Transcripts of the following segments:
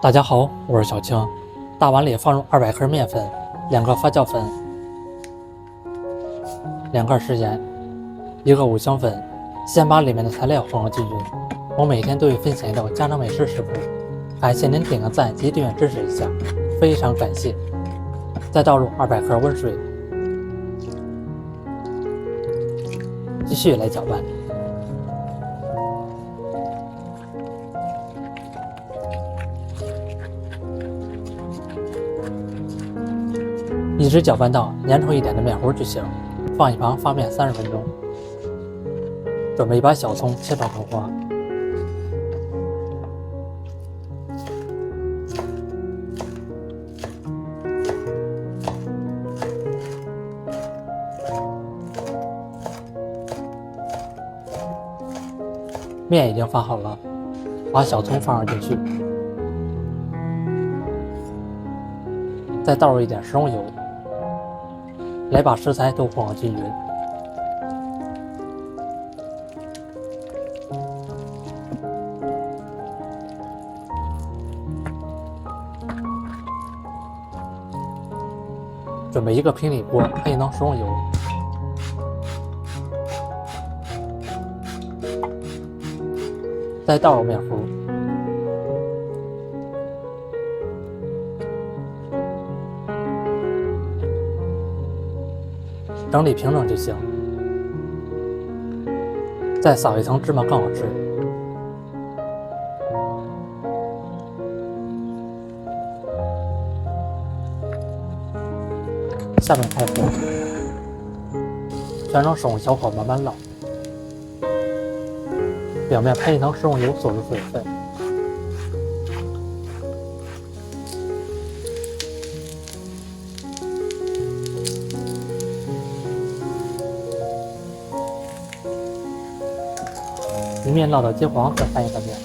大家好，我是小青。大碗里放入200克面粉、2个发酵粉、2个食盐、1个五香粉。先把里面的材料混合均匀。我每天都会分享一道家常美食食谱，感谢您点个赞及订阅支持一下，非常感谢。再倒入200克温水，继续来搅拌。一直搅拌到粘稠一点的面糊就行，放一旁发面30分钟。准备把小葱切到头花，面已经发好了，把小葱放入进去，再倒入一点食用油，来把食材都混合均匀。准备一个平底锅，配一能食用油，再倒入面糊，整理平整就行。再撒一层芝麻更好吃。下面开火，全程手用小火慢慢烙，表面喷一层食用油锁住水分。一面烙到金黄，再翻一个面。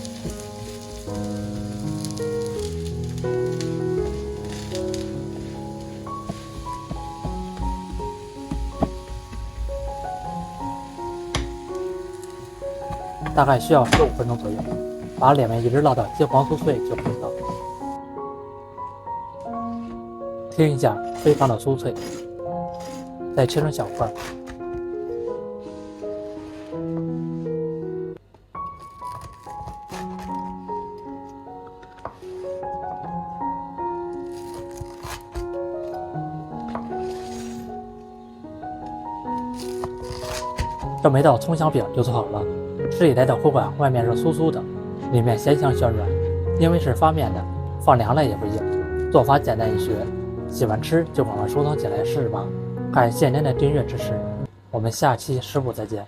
大概需要15分钟左右，把两面一直烙到金黄酥脆就可以了。听一下，非常的酥脆。再切成小块。这么一道葱香饼就做好了。吃起来的口感，外面是酥酥的，里面咸香暄软。因为是发面的，放凉了也不硬。做法简单易学，喜欢吃就赶快收藏起来试试吧。感谢您的订阅支持，我们下期食谱再见。